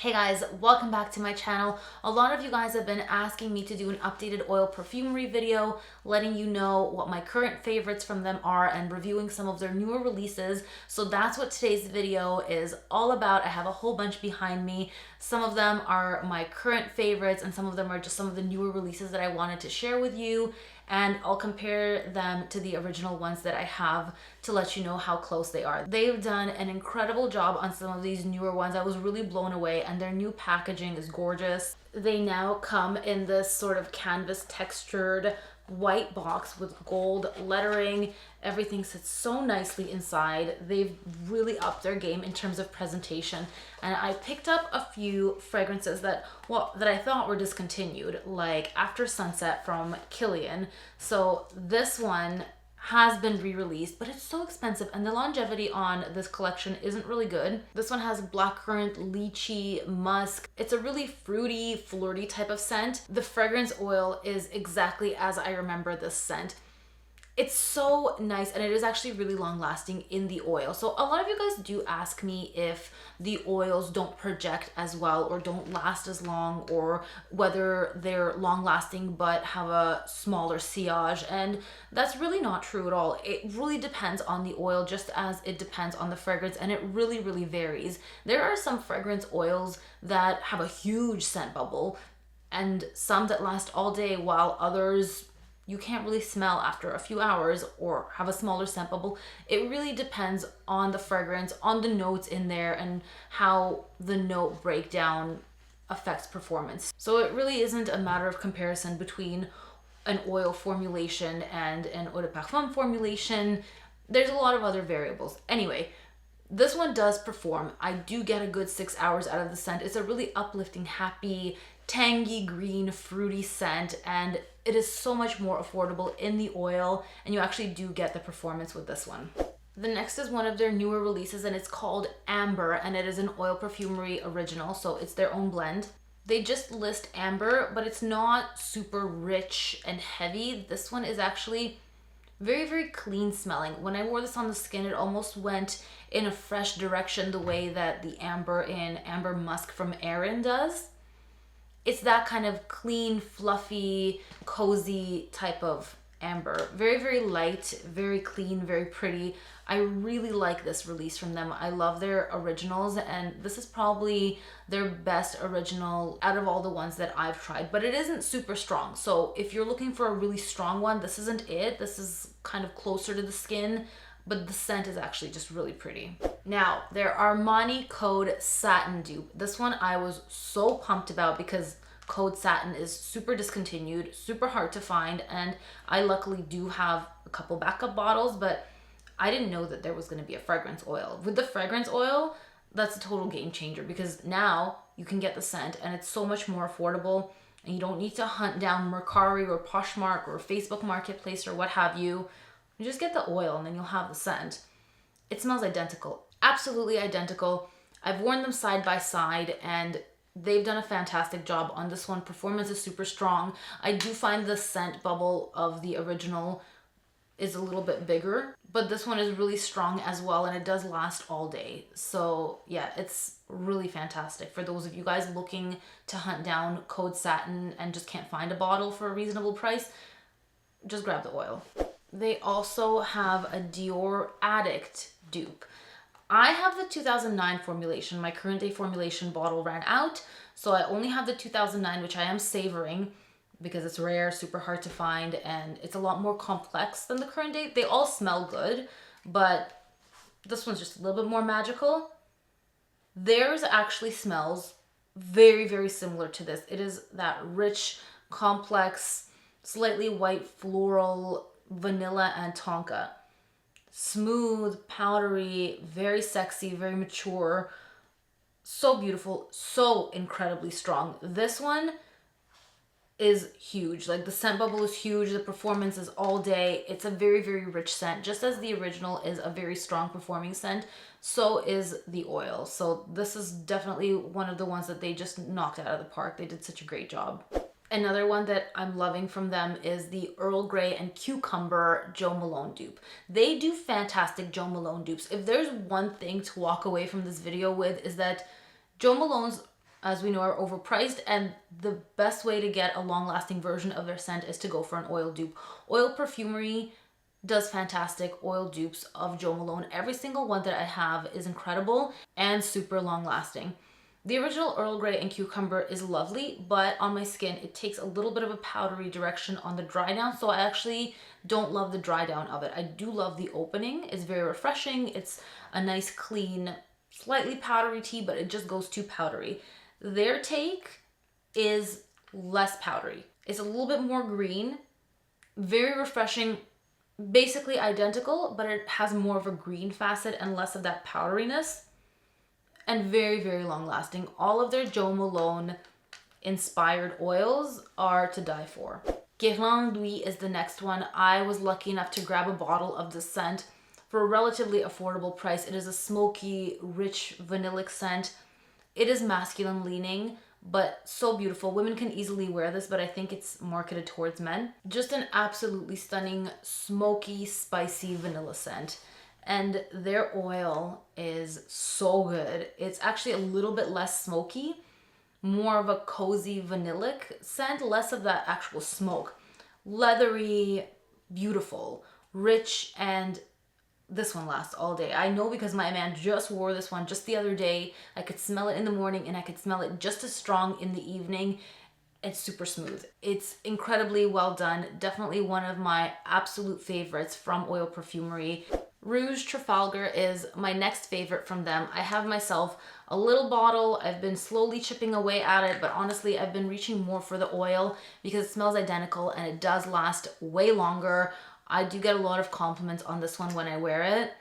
Hey guys, welcome back to my channel. A lot of you guys have been asking me to do an updated Oil Perfumery video, letting you know what my current favorites from them are and reviewing some of their newer releases. So that's what today's video is all about. I have a whole bunch behind me. Some of them are my current favorites and some of them are just some of the newer releases that I wanted to share with you. And I'll compare them to the original ones that I have to let you know how close they are. They've done an incredible job on some of these newer ones. I was really blown away, and their new packaging is gorgeous. They now come in this sort of canvas textured white box with gold lettering. Everything sits so nicely inside. They've really upped their game in terms of presentation, and I picked up a few fragrances that I thought were discontinued, like After Sunset from Kilian. So this one has been re-released, but it's so expensive and the longevity on this collection isn't really good. This one has blackcurrant, lychee, musk. It's a really fruity, flirty type of scent. The fragrance oil is exactly as I remember this scent. It's so nice, and it is actually really long lasting in the oil. So a lot of you guys do ask me if the oils don't project as well or don't last as long, or whether they're long lasting but have a smaller sillage, and that's really not true at all. It really depends on the oil, just as it depends on the fragrance, and it really varies. There are some fragrance oils that have a huge scent bubble and some that last all day, while others you can't really smell after a few hours or have a smaller scent bubble. It really depends on the fragrance, on the notes in there, and how the note breakdown affects performance. So it really isn't a matter of comparison between an oil formulation and an eau de parfum formulation. There's a lot of other variables. Anyway, this one does perform. I do get a good 6 hours out of the scent. It's a really uplifting, happy, tangy, green, fruity scent, and it is so much more affordable in the oil, and you actually do get the performance with this one. The next is one of their newer releases, and it's called Amber, and it is an Oil Perfumery original, so it's their own blend. They just list amber, but it's not super rich and heavy. This one is actually very clean smelling. When I wore this on the skin, it almost went in a fresh direction, the way that the amber in Amber Musk from Erin does. It's that kind of clean, fluffy, cozy type of amber. Very light, very clean, very pretty. I really like this release from them. I love their originals, and this is probably their best original out of all the ones that I've tried, but it isn't super strong. So if you're looking for a really strong one, this isn't it. This is kind of closer to the skin, but the scent is actually just really pretty. Now, their Armani Code Satin dupe. This one I was so pumped about because Code Satin is super discontinued, super hard to find, and I luckily do have a couple backup bottles, but I didn't know that there was going to be a fragrance oil. With the fragrance oil, that's a total game changer, because now you can get the scent and it's so much more affordable, and you don't need to hunt down Mercari or Poshmark or Facebook Marketplace or what have you. You just get the oil and then you'll have the scent. It smells identical, absolutely identical. I've worn them side by side and they've done a fantastic job on this one. Performance is super strong. I do find the scent bubble of the original is a little bit bigger, but this one is really strong as well, and it does last all day. So yeah, it's really fantastic for those of you guys looking to hunt down Code Satin and just can't find a bottle for a reasonable price. Just grab the oil. They also have a Dior Addict dupe. I have the 2009 formulation. My current day formulation bottle ran out, so I only have the 2009, which I am savoring because it's rare, super hard to find, and it's a lot more complex than the current day. They all smell good, but this one's just a little bit more magical. Theirs actually smells very similar to this. It is that rich, complex, slightly white floral, vanilla and tonka. Smooth, powdery, very sexy, very mature, so beautiful, so incredibly strong. This one is huge. Like, the scent bubble is huge, the performance is all day. It's a very rich scent. Just as the original is a very strong performing scent, so is the oil. So this is definitely one of the ones that they just knocked out of the park. They did such a great job. Another one that I'm loving from them is the Earl Grey and Cucumber Jo Malone dupe. They do fantastic Jo Malone dupes. If there's one thing to walk away from this video with, is that Jo Malone's as we know, are overpriced, and the best way to get a long-lasting version of their scent is to go for an oil dupe. Oil Perfumery does fantastic oil dupes of Jo Malone. Every single one that I have is incredible and super long-lasting. The original Earl Grey and Cucumber is lovely, but on my skin, it takes a little bit of a powdery direction on the dry down, so I actually don't love the dry down of it. I do love the opening. It's very refreshing. It's a nice, clean, slightly powdery tea, but it just goes too powdery. Their take is less powdery. It's a little bit more green, very refreshing, basically identical, but it has more of a green facet and less of that powderiness, and very, very long lasting. All of their Jo Malone inspired oils are to die for. Guerlain d'Huile is the next one. I was lucky enough to grab a bottle of this scent for a relatively affordable price. It is a smoky, rich, vanillic scent. It is masculine leaning, but so beautiful. Women can easily wear this, but I think it's marketed towards men. Just an absolutely stunning, smoky, spicy vanilla scent. And their oil is so good. It's actually a little bit less smoky, more of a cozy vanillic scent, less of that actual smoke. Leathery, beautiful, rich, and this one lasts all day. I know because my man just wore this one just the other day. I could smell it in the morning and I could smell it just as strong in the evening. It's super smooth. It's incredibly well done. Definitely one of my absolute favorites from Oil Perfumery. Rouge Trafalgar is my next favorite from them. I have myself a little bottle. I've been slowly chipping away at it, but honestly, I've been reaching more for the oil because it smells identical and it does last way longer. I do get a lot of compliments on this one when I wear it.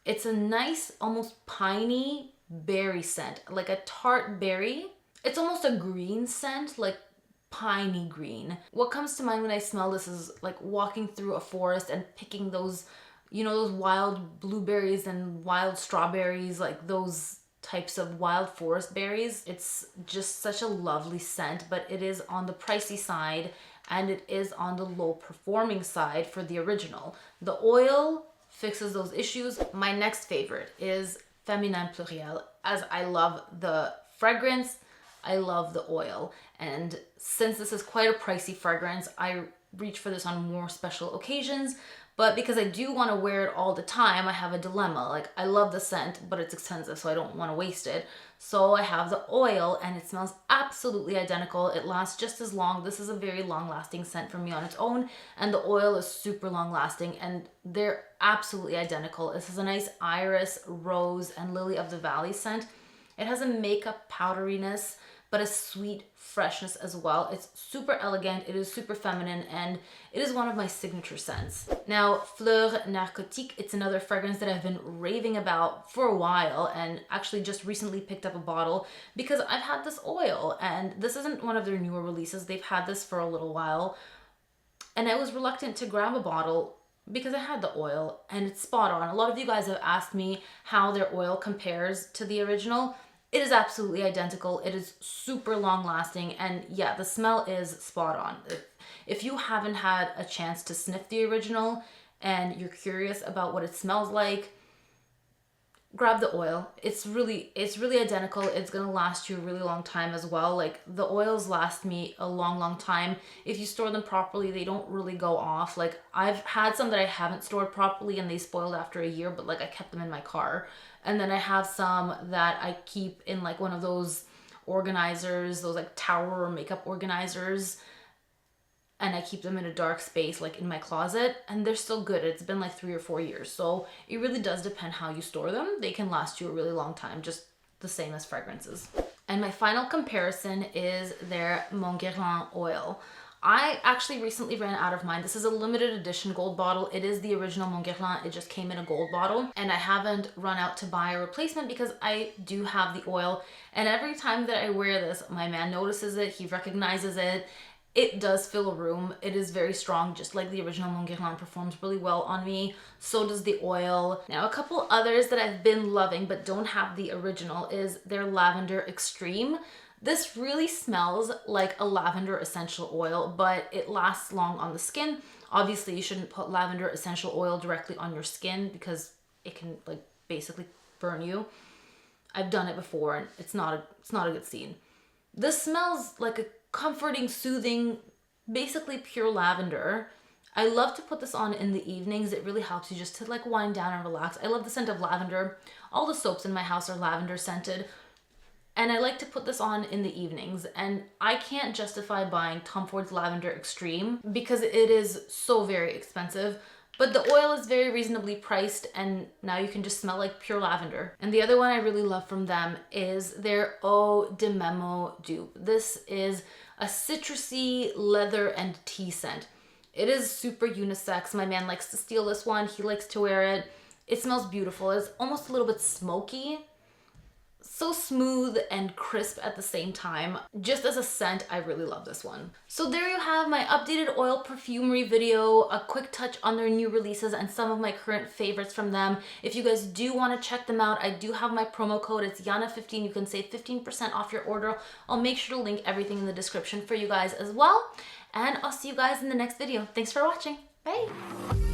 It's a nice, almost piney berry scent, like a tart berry. It's almost a green scent, like piney green. What comes to mind when I smell this is like walking through a forest and picking those, you know, those wild blueberries and wild strawberries, like those types of wild forest berries. It's just such a lovely scent, but it is on the pricey side and it is on the low performing side for the original. The oil fixes those issues. My next favorite is Féminin Pluriel, as I love the fragrance, I love the oil. And since this is quite a pricey fragrance, I reach for this on more special occasions. But because I do want to wear it all the time, I have a dilemma. Like, I love the scent, but it's expensive, so I don't want to waste it. So I have the oil, and it smells absolutely identical. It lasts just as long. This is a very long-lasting scent for me on its own, and the oil is super long-lasting, and they're absolutely identical. This is a nice iris, rose, and lily of the valley scent. It has a makeup powderiness, but a sweet freshness as well. It's super elegant, it is super feminine, and it is one of my signature scents. Now, Fleur Narcotique, it's another fragrance that I've been raving about for a while, and actually just recently picked up a bottle because I've had this oil, and this isn't one of their newer releases. They've had this for a little while, and I was reluctant to grab a bottle because I had the oil, and it's spot on. A lot of you guys have asked me how their oil compares to the original. It is absolutely identical. It is super long lasting, and yeah, the smell is spot on. If you haven't had a chance to sniff the original and you're curious about what it smells like, grab the oil. It's really identical. It's gonna last you a really long time as well. Like, the oils last me a long time. If you store them properly, they don't really go off. Like, I've had some that I haven't stored properly and they spoiled after a year, but like I kept them in my car. And then I have some that I keep in like one of those organizers, those like tower or makeup organizers, and I keep them in a dark space like in my closet, and they're still good. It's been like 3 or 4 years. So it really does depend how you store them. They can last you a really long time, just the same as fragrances. And my final comparison is their Mon Guerlain oil. I actually recently ran out of mine. This is a limited edition gold bottle. It is the original Mon Guerlain. It just came in a gold bottle, and I haven't run out to buy a replacement because I do have the oil. And every time that I wear this, my man notices it. He recognizes it. It does fill a room. It is very strong, just like the original Mon Guerlain performs really well on me. So does the oil. Now, a couple others that I've been loving but don't have the original is their Lavender Extreme. This really smells like a lavender essential oil, but it lasts long on the skin. Obviously, you shouldn't put lavender essential oil directly on your skin because it can like basically burn you. I've done it before and it's not a good scene. This smells like a comforting, soothing, basically pure lavender. I love to put this on in the evenings. It really helps you just to like wind down and relax. I love the scent of lavender. All the soaps in my house are lavender scented. And I like to put this on in the evenings. And I can't justify buying Tom Ford's Lavender Extreme because it is so very expensive. But the oil is very reasonably priced and now you can just smell like pure lavender. And the other one I really love from them is their Eau de Memo dupe. This is a citrusy leather and tea scent. It is super unisex. My man likes to steal this one. He likes to wear it. It smells beautiful. It's almost a little bit smoky. So smooth and crisp at the same time. Just as a scent, I really love this one. So there you have my updated Oil Perfumery video, a quick touch on their new releases and some of my current favorites from them. If you guys do want to check them out, I do have my promo code. It's Yana15. You can save 15% off your order. I'll make sure to link everything in the description for you guys as well. And I'll see you guys in the next video. Thanks for watching. Bye.